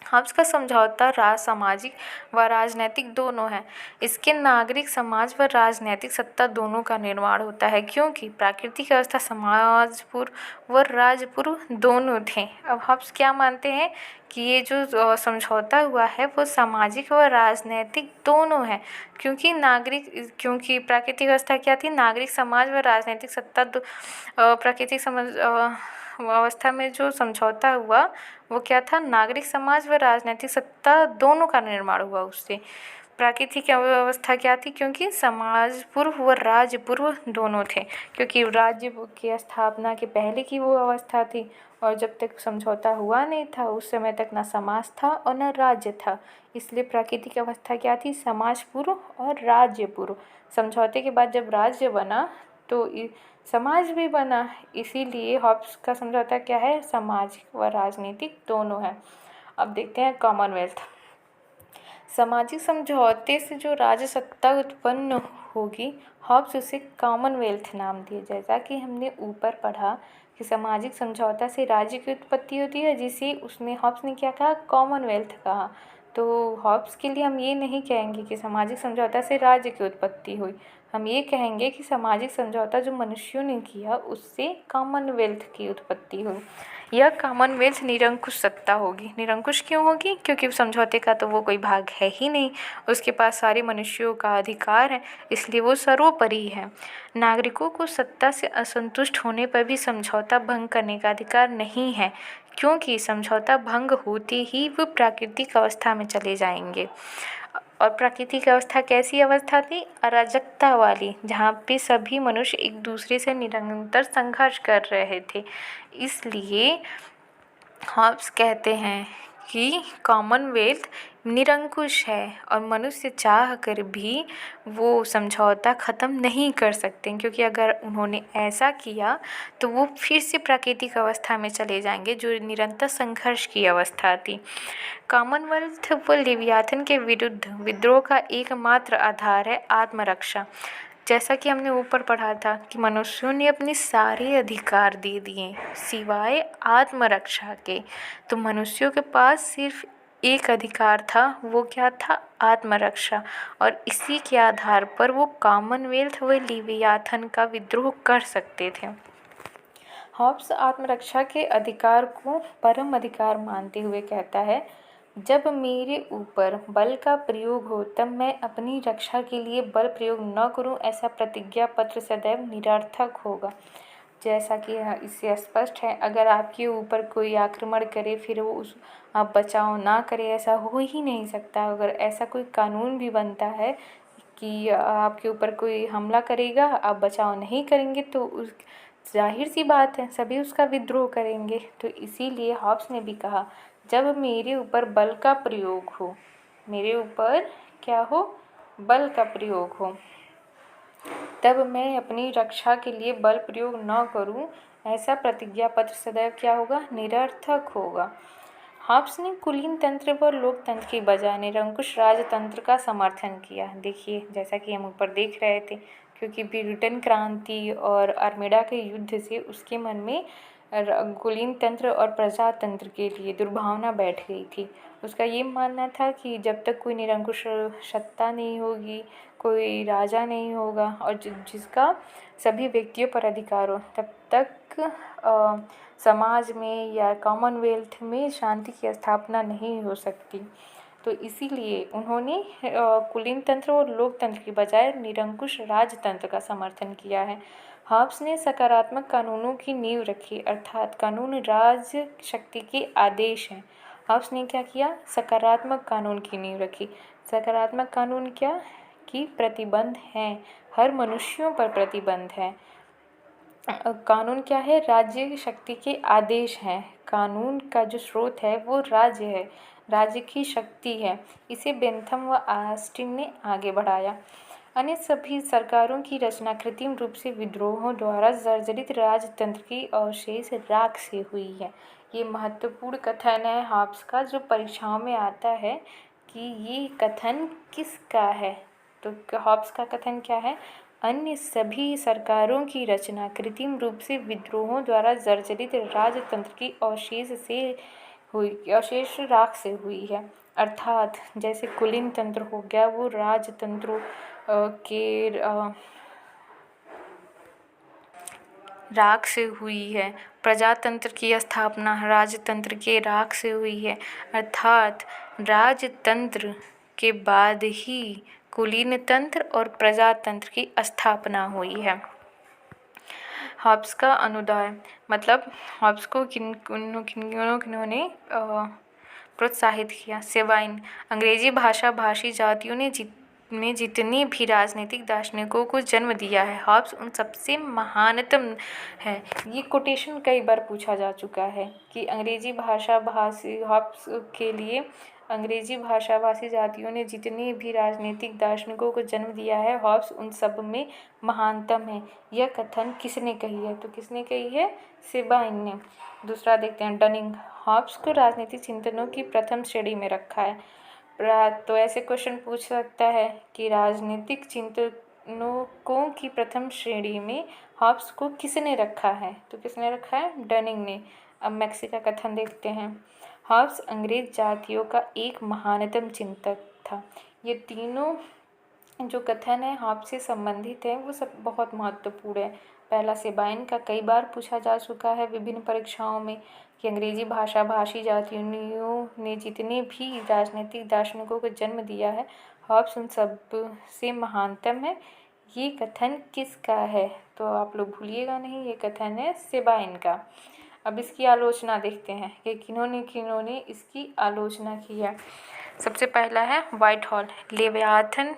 हॉब्स का समझौता सामाजिक व राजनैतिक दोनों है। इसके नागरिक समाज व राजनैतिक सत्ता दोनों का निर्माण होता है, क्योंकि प्राकृतिक अवस्था समाज पूर्व व राज्य पूर्व दोनों थे। अब हॉब्स क्या मानते हैं कि ये जो समझौता हुआ है वो सामाजिक व राजनैतिक दोनों है, क्योंकि प्राकृतिक अवस्था क्या थी, नागरिक समाज व राजनैतिक सत्ता प्राकृतिक अवस्था में जो समझौता हुआ वो क्या था, नागरिक समाज व राजनीतिक सत्ता दोनों का निर्माण हुआ उससे। प्राकृतिक अवस्था क्या थी, क्योंकि समाज पूर्व व राज्य पूर्व दोनों थे, क्योंकि राज्य की स्थापना के पहले की वो अवस्था थी और जब तक समझौता हुआ नहीं था उस समय तक ना समाज था और न राज्य था। इसलिए प्राकृतिक अवस्था क्या थी, समाज पूर्व और राज्य पूर्व। समझौते के बाद जब राज्य बना तो समाज भी बना, इसीलिए हॉब्स का समझौता क्या है, सामाजिक व राजनीतिक दोनों है। अब देखते हैं कॉमनवेल्थ। सामाजिक समझौते से जो राज्य सत्ता उत्पन्न होगी, हॉब्स उसे कॉमनवेल्थ नाम दिया। जैसा कि हमने ऊपर पढ़ा कि सामाजिक समझौता से राज्य की उत्पत्ति होती है, जिसे हॉब्स ने क्या कहा, कॉमनवेल्थ कहा। तो हॉब्स के लिए हम ये नहीं कहेंगे कि सामाजिक समझौता से राज्य की उत्पत्ति हुई, हम ये कहेंगे कि सामाजिक समझौता जो मनुष्यों ने किया उससे कॉमनवेल्थ की उत्पत्ति हुई। यह कॉमनवेल्थ निरंकुश सत्ता होगी। निरंकुश क्यों होगी? क्योंकि समझौते का तो वो कोई भाग है ही नहीं, उसके पास सारे मनुष्यों का अधिकार है, इसलिए वो सर्वोपरि है। नागरिकों को सत्ता से असंतुष्ट होने पर भी समझौता भंग करने का अधिकार नहीं है, क्योंकि समझौता भंग होते ही वो प्राकृतिक अवस्था में चले जाएंगे। और प्राकृतिक अवस्था कैसी अवस्था थी? अराजकता वाली, जहाँ पे सभी मनुष्य एक दूसरे से निरंतर संघर्ष कर रहे थे। इसलिए हॉब्स कहते हैं कि कॉमनवेल्थ निरंकुश है और मनुष्य चाह कर भी वो समझौता ख़त्म नहीं कर सकते, क्योंकि अगर उन्होंने ऐसा किया तो वो फिर से प्राकृतिक अवस्था में चले जाएंगे जो निरंतर संघर्ष की अवस्था थी। कॉमनवेल्थ व लेवियाथन के विरुद्ध विद्रोह का एकमात्र आधार है आत्मरक्षा। जैसा कि हमने ऊपर पढ़ा था कि मनुष्यों ने अपने सारे अधिकार दे दिए सिवाय आत्मरक्षा के, तो मनुष्यों के पास सिर्फ एक अधिकार था, वो क्या था? आत्मरक्षा। और इसी के आधार पर वो कॉमनवेल्थ व लेवियाथन का विद्रोह कर सकते थे। हॉब्स आत्मरक्षा के अधिकार को परम अधिकार मानते हुए कहता है, जब मेरे ऊपर बल का प्रयोग हो तब मैं अपनी रक्षा के लिए बल प्रयोग न करूं, ऐसा प्रतिज्ञा पत्र सदैव निरर्थक होगा। जैसा कि इससे स्पष्ट है, अगर आपके ऊपर कोई आक्रमण करे फिर वो आप बचाव ना करें, ऐसा हो ही नहीं सकता। अगर ऐसा कोई कानून भी बनता है कि आपके ऊपर कोई हमला करेगा, आप बचाव नहीं करेंगे, तो उस जाहिर सी बात है सभी उसका विद्रोह करेंगे। तो इसीलिए हॉब्स ने भी कहा, जब मेरे ऊपर बल का प्रयोग हो, मेरे ऊपर क्या हो? बल का प्रयोग हो, तब मैं अपनी रक्षा के लिए बल प्रयोग न करूं, ऐसा प्रतिज्ञा पत्र सदैव क्या होगा? निरर्थक होगा। हॉब्स ने कुलीन तंत्र व लोकतंत्र की बजाय निरंकुश राजतंत्र का समर्थन किया। देखिए, जैसा कि हम ऊपर देख रहे थे, क्योंकि ब्रिटेन क्रांति और आर्मेडा के युद्ध से उसके मन में कुलीन तंत्र और प्रजातंत्र के लिए दुर्भावना बैठ गई थी। उसका ये मानना था कि जब तक कोई निरंकुश सत्ता नहीं होगी, कोई राजा नहीं होगा और जिसका सभी व्यक्तियों पर अधिकार हो, तब तक समाज में या कॉमनवेल्थ में शांति की स्थापना नहीं हो सकती। तो इसीलिए उन्होंने कुलीन तंत्र और लोकतंत्र की बजाय निरंकुश राजतंत्र का समर्थन किया है। हॉब्स ने सकारात्मक कानूनों की नींव रखी, अर्थात कानून राज शक्ति के आदेश हैं। हॉब्स ने क्या किया? सकारात्मक कानून की नींव रखी। सकारात्मक कानून क्या? कि प्रतिबंध हैं, हर मनुष्यों पर प्रतिबंध है। कानून क्या है? राज्य शक्ति के आदेश हैं। कानून का जो स्रोत है वो राज्य है, राज्य की शक्ति है। इसे बेंथम व ऑस्टिन ने आगे बढ़ाया। अन्य सभी सरकारों की रचना कृत्रिम रूप से विद्रोहों द्वारा जर्जरित राजतंत्र की अवशेष राख से हुई है। ये महत्वपूर्ण कथन है हॉब्स का, जो परीक्षाओं में आता है कि ये कथन किसका है। तो हॉब्स का कथन क्या है? अन्य सभी सरकारों की रचना कृत्रिम रूप से विद्रोहों द्वारा जर्जरित राजतंत्र की अवशेष राख से हुई है। अर्थात जैसे कुलीन तंत्र हो गया, वो राजतंत्रों के राख से हुई है। प्रजातंत्र की स्थापना राजतंत्र के राख से हुई है, अर्थात राजतंत्र के बाद ही कुलीन तंत्र और प्रजातंत्र की स्थापना हुई है। हॉब्स का अनुदान, मतलब हॉब्स को किन्होंने प्रोत्साहित किया। सेवाइन, अंग्रेजी भाषा भाषी जातियों ने जितने भी राजनीतिक दार्शनिकों को जन्म दिया है, हॉब्स उन सबसे महानतम है। ये कोटेशन कई बार पूछा जा चुका है कि अंग्रेजी भाषा भाषी हॉब्स के लिए अंग्रेजी भाषाभाषी जातियों ने जितने भी राजनीतिक दार्शनिकों को जन्म दिया है, हॉब्स उन सब में महानतम है। यह कथन किसने कही है? तो किसने कही है? सेबाइन ने। दूसरा देखते हैं, डनिंग। हॉब्स को राजनीतिक चिंतनों की प्रथम श्रेणी में रखा है। तो ऐसे क्वेश्चन पूछ सकता है कि राजनीतिक चिंतनों की प्रथम श्रेणी में हॉब्स को किसने रखा है? तो किसने रखा है? डनिंग ने। अब मैक्सी का कथन देखते हैं। हॉब्स अंग्रेज जातियों का एक महानतम चिंतक था। ये तीनों जो कथन है हॉब्स से संबंधित है वो सब बहुत महत्वपूर्ण है। पहला सेबाइन का कई बार पूछा जा चुका है विभिन्न परीक्षाओं में कि अंग्रेजी भाषा भाषी जातियों ने जितने भी राजनीतिक दार्शनिकों को जन्म दिया है, हॉब्स उन सब से महानतम है। ये कथन किसका है? तो आप लोग भूलिएगा नहीं, ये कथन है सेबाइन का। अब इसकी आलोचना देखते हैं कि किन्होंने इसकी आलोचना की है। सबसे पहला है व्हाइट हॉल। लेवियाथन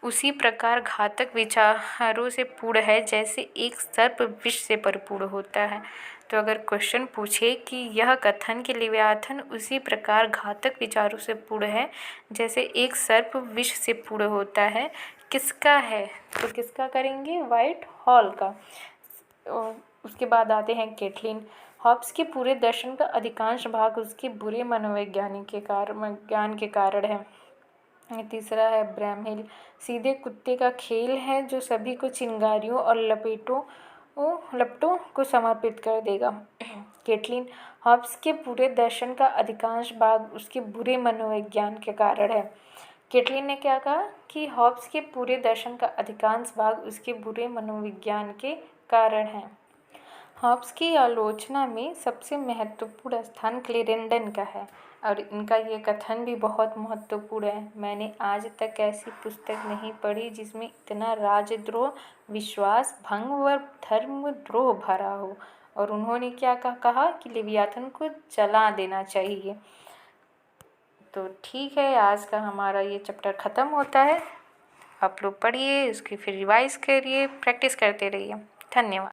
उसी प्रकार घातक विचारों से पूर्ण है जैसे एक सर्प विष से परिपूर्ण होता है। तो अगर क्वेश्चन पूछे कि यह कथन कि लेवियाथन उसी प्रकार घातक विचारों से पूर्ण है जैसे एक सर्प विष से पूर्ण होता है, किसका है? तो किसका करेंगे? व्हाइट हॉल का। उसके बाद आते हैं कैटलिन। हॉब्स के पूरे दर्शन का अधिकांश भाग उसके बुरे मनोवैज्ञानिक के ज्ञान के कारण है। तीसरा है ब्रैमहिल। सीधे कुत्ते का खेल है जो सभी को चिंगारियों और लपटों को समर्पित कर देगा। कैटलिन। हॉब्स के पूरे दर्शन का अधिकांश भाग उसके बुरे मनोविज्ञान के कारण है। कैटलिन ने क्या कहा कि हॉब्स के पूरे दर्शन का अधिकांश भाग उसके बुरे मनोविज्ञान के कारण है। हॉब्स की आलोचना में सबसे महत्वपूर्ण स्थान क्लेरेंडन का है और इनका ये कथन भी बहुत महत्वपूर्ण है। मैंने आज तक ऐसी पुस्तक नहीं पढ़ी जिसमें इतना राजद्रोह, विश्वास भंग व धर्मद्रोह भरा हो। और उन्होंने क्या कहा कि लेवियाथन को जला देना चाहिए। तो ठीक है, आज का हमारा ये चैप्टर ख़त्म होता है। आप लोग पढ़िए, इसकी फिर रिवाइज़ करिए, प्रैक्टिस करते रहिए। धन्यवाद।